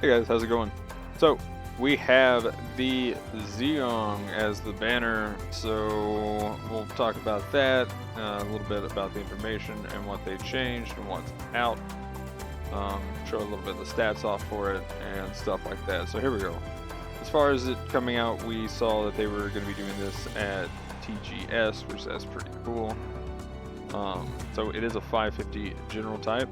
Hey guys, how's it going? So we have the Zeong as the banner, so we'll talk about that, a little bit about the information and what they changed and what's out, show a little bit of the stats off for it and stuff like that. So here we go. As far as it coming out, we saw that they were going to be doing this at TGS, which that's pretty cool. So it is a 550 general type.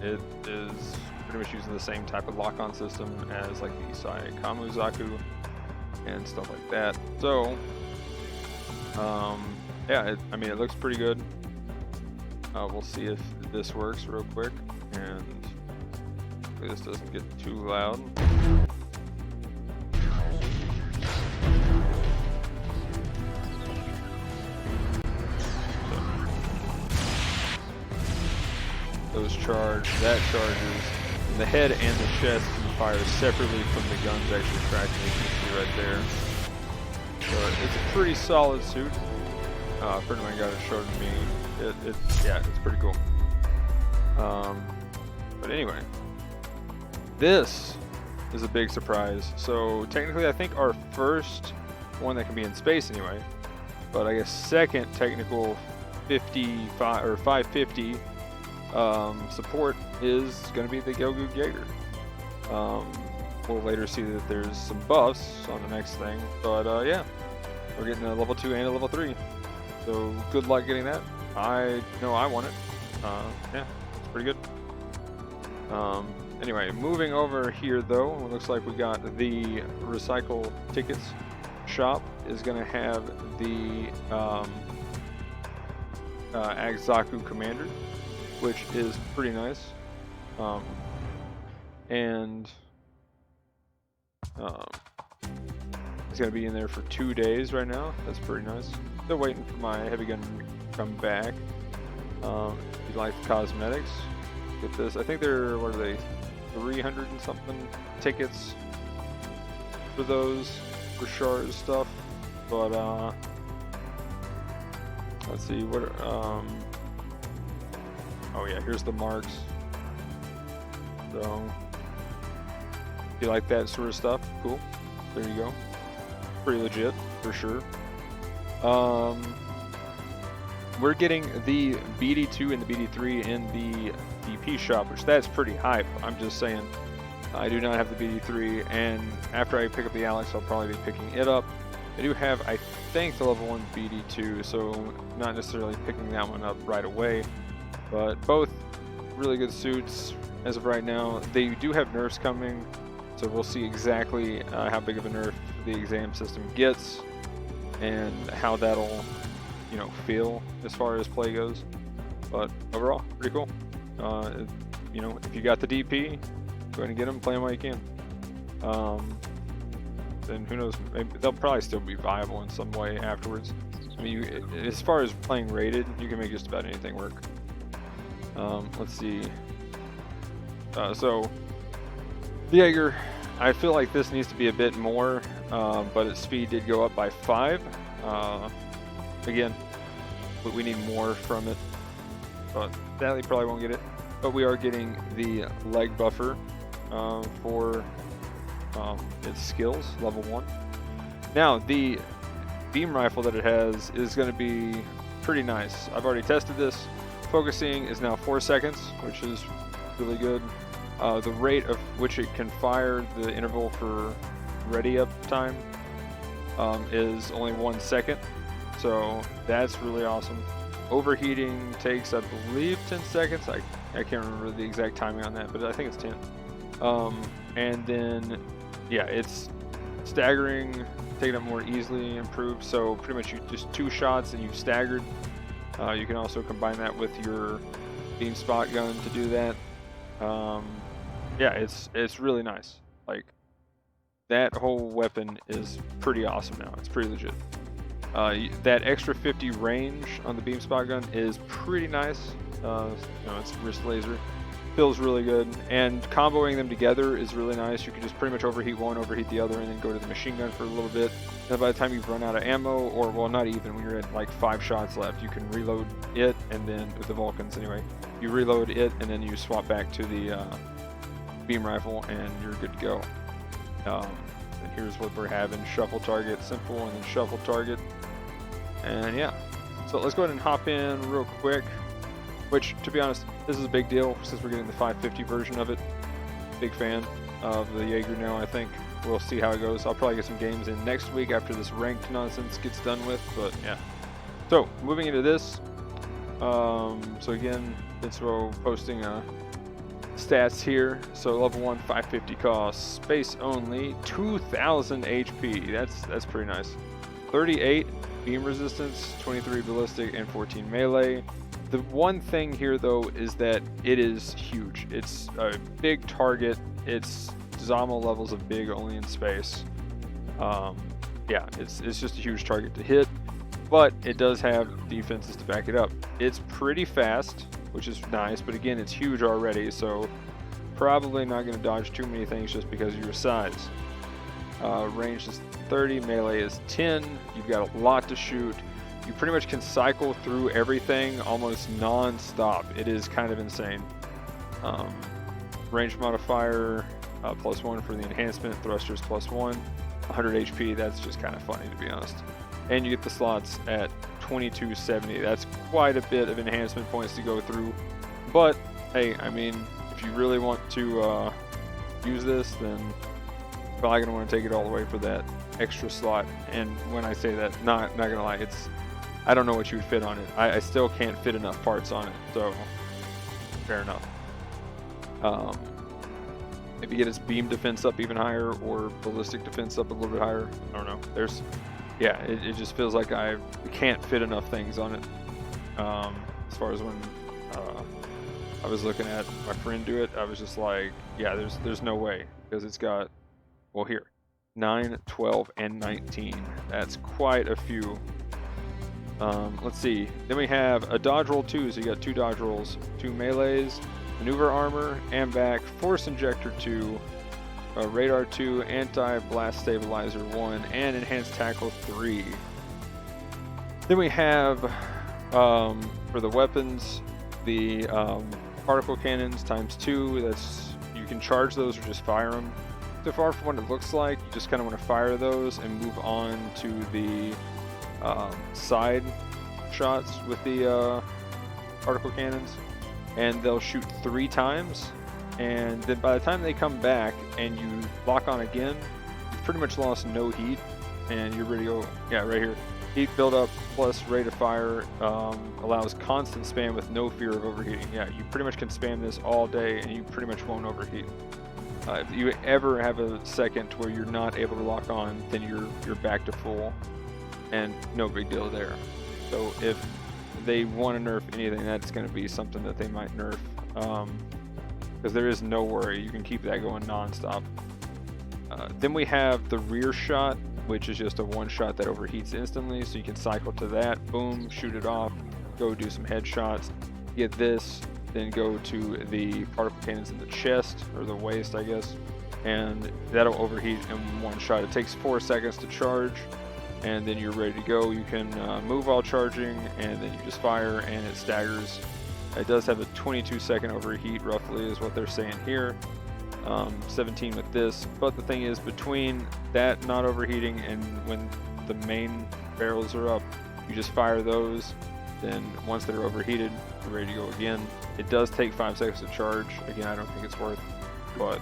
It is pretty much using the same type of lock-on system as like the Isai Kamuzaku and stuff like that. So, yeah, I mean, it looks pretty good. We'll see if this works real quick, and hopefully this doesn't get too loud. Those charge, that charges. The head and the chest can fire separately from the guns actually tracking, as you can see right there. So it's a pretty solid suit. A friend of mine got it, showed me. Yeah, it's pretty cool. But anyway, this is a big surprise. So technically, I think our first one that can be in space anyway, but I guess second technical 55 or 550. Support is going to be the Gelgoog J. We'll later see that there's some buffs on the next thing, but yeah, we're getting a level 2 and a level 3, so good luck getting that. I know I want it. Yeah, it's pretty good. Anyway, moving over here though, it looks like we got the recycle tickets shop is going to have the Agzaku Commander, which is pretty nice, and it's going to be in there for 2 days right now. That's pretty nice. Still waiting for my heavy gun to come back. If you like the cosmetics, get this. I think they're, what are they, 300 and something tickets for those, for Shar's stuff, but let's see, what oh yeah, here's the marks. So, if you like that sort of stuff, cool. There you go. Pretty legit, for sure. We're getting the BD2 and the BD3 in the DP shop, which that's pretty hype. I'm just saying, I do not have the BD3, and after I pick up the Alex, I'll probably be picking it up. I do have, I think, the level 1 BD2, so not necessarily picking that one up right away. But both really good suits as of right now. They do have nerfs coming, so we'll see exactly how big of a nerf the exam system gets and how that'll, you know, feel as far as play goes. But overall, pretty cool. You know, if you got the DP, go ahead and get them, play them while you can. Then who knows? Maybe they'll probably still be viable in some way afterwards. I mean, as far as playing rated, you can make just about anything work. Let's see. So the Jaeger, I feel like this needs to be a bit more, but its speed did go up by 5. Again, we need more from it, but sadly probably won't get it. But we are getting the leg buffer for its skills, level 1. Now the beam rifle that it has is going to be pretty nice. I've already tested this. Focusing is now 4 seconds, which is really good. The rate of which it can fire, the interval for ready up time, is only 1 second. So that's really awesome. Overheating takes, I believe, 10 seconds. I can't remember the exact timing on that, but I think it's 10. And then, yeah, it's staggering, taking up more easily, improved. So pretty much you just 2 shots and you've staggered. You can also combine that with your beam spot gun to do that. Yeah, it's really nice. Like, that whole weapon is pretty awesome now. It's pretty legit. That extra 50 range on the beam spot gun is pretty nice. You know, it's wrist laser. Feels really good, and comboing them together is really nice. You can just pretty much overheat one, overheat the other, and then go to the machine gun for a little bit. And by the time you've run out of ammo, or well, not even, when you're at like 5 shots left, you can reload it, and then with the Vulcans anyway, you reload it, and then you swap back to the beam rifle, and you're good to go. And here's what we're having: shuffle target, simple, and then shuffle target. And yeah, so let's go ahead and hop in real quick. Which, to be honest, this is a big deal since we're getting the 550 version of it. Big fan of the Jaeger now, I think. We'll see how it goes. I'll probably get some games in next week after this ranked nonsense gets done with, but yeah. So, moving into this. So again, it's posting stats here. So level 1, 550 cost, space only, 2000 HP. That's pretty nice. 38 beam resistance, 23 ballistic, and 14 melee. The one thing here though is that it is huge. It's a big target. It's Zamo levels of big only in space. Yeah, it's just a huge target to hit, but it does have defenses to back it up. It's pretty fast, which is nice, but again, it's huge already, so probably not going to dodge too many things just because of your size. Range is 30, melee is 10. You've got a lot to shoot. You pretty much can cycle through everything almost non-stop. It is kind of insane. Range modifier +1 for the enhancement, thrusters +1, 100 HP. That's just kind of funny, to be honest. And you get the slots at 2270. That's quite a bit of enhancement points to go through. But hey, I mean, if you really want to use this, then you're probably gonna want to take it all the way for that extra slot. And when I say that, not gonna lie, I don't know what you would fit on it. I still can't fit enough parts on it, so fair enough. Maybe get its beam defense up even higher, or ballistic defense up a little bit higher. I don't know. Yeah, it just feels like I can't fit enough things on it. As far as when I was looking at my friend do it, I was just like, yeah, there's no way, because it's got, well, here, 9, 12, and 19. That's quite a few. Let's see. Then we have a dodge roll 2, so you got 2 dodge rolls, 2 melees, maneuver armor, AMVAC, force injector 2, radar 2, anti-blast stabilizer 1, and enhanced tackle 3. Then we have, for the weapons, the particle cannons ×2. You can charge those or just fire them. So far from what it looks like, you just kind of want to fire those and move on to the side shots with the particle cannons, and they'll shoot 3 times, and then by the time they come back and you lock on again, you've pretty much lost no heat and you're ready to go. Yeah, right here, heat buildup plus rate of fire allows constant spam with no fear of overheating. Yeah, you pretty much can spam this all day and you pretty much won't overheat. If you ever have a second where you're not able to lock on, then you're back to full, and no big deal there. So if they want to nerf anything, that's going to be something that they might nerf, because there is no worry. You can keep that going non-stop. Then we have the rear shot, which is just a one shot that overheats instantly, so you can cycle to that, boom, shoot it off, go do some headshots, get this, then go to the particle cannons in the chest, or the waist, I guess, and that'll overheat in one shot. It takes 4 seconds to charge, and then you're ready to go. You can move while charging, and then you just fire, and it staggers. It does have a 22-second overheat, roughly, is what they're saying here. 17 with this, but the thing is, between that not overheating and when the main barrels are up, you just fire those, then once they're overheated, you're ready to go again. It does take 5 seconds to charge. Again, I don't think it's worth, but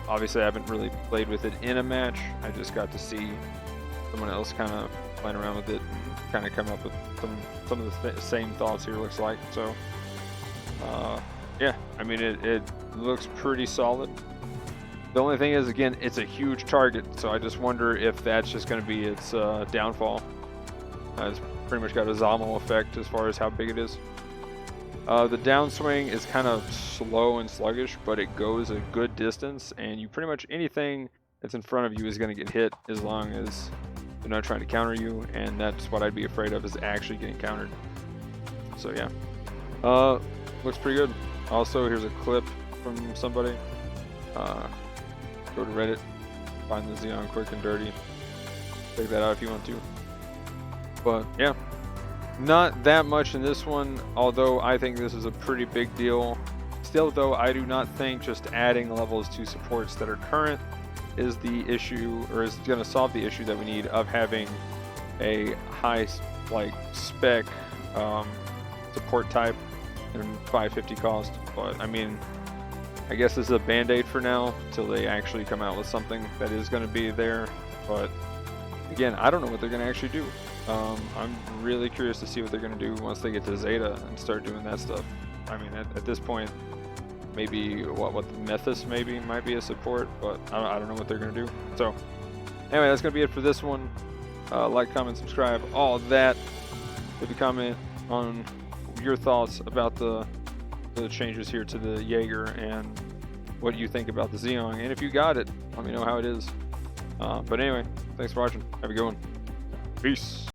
obviously I haven't really played with it in a match. I just got to see someone else kind of playing around with it and kind of come up with some of the same thoughts here, looks like. So yeah, I mean, it looks pretty solid. The only thing is, again, it's a huge target, so I just wonder if that's just going to be its downfall. It's pretty much got a Zamo effect as far as how big it is. The downswing is kind of slow and sluggish, but it goes a good distance, and you pretty much, anything that's in front of you is going to get hit as long as they're not trying to counter you, and that's what I'd be afraid of, is actually getting countered. So yeah, looks pretty good. Also, here's a clip from somebody. Go to Reddit, find the Zeong quick and dirty. Check that out if you want to. But yeah, not that much in this one, although I think this is a pretty big deal Still, though, I do not think just adding levels to supports that are current is the issue, or is going to solve the issue that we need of having a high spec support type and 550 cost. But I mean, I guess this is a band-aid for now till they actually come out with something that is going to be there. But again, I don't know what they're going to actually do. I'm really curious to see what they're going to do once they get to Zeta and start doing that stuff. I mean, at this point, maybe what the Mythos maybe might be a support, but I don't know what they're going to do. So anyway, that's going to be it for this one. Like, comment, subscribe, all that. Leave a comment on your thoughts about the changes here to the Jaeger and what you think about the Zeong. And if you got it, let me know how it is. But anyway, thanks for watching. Have a good one. Peace.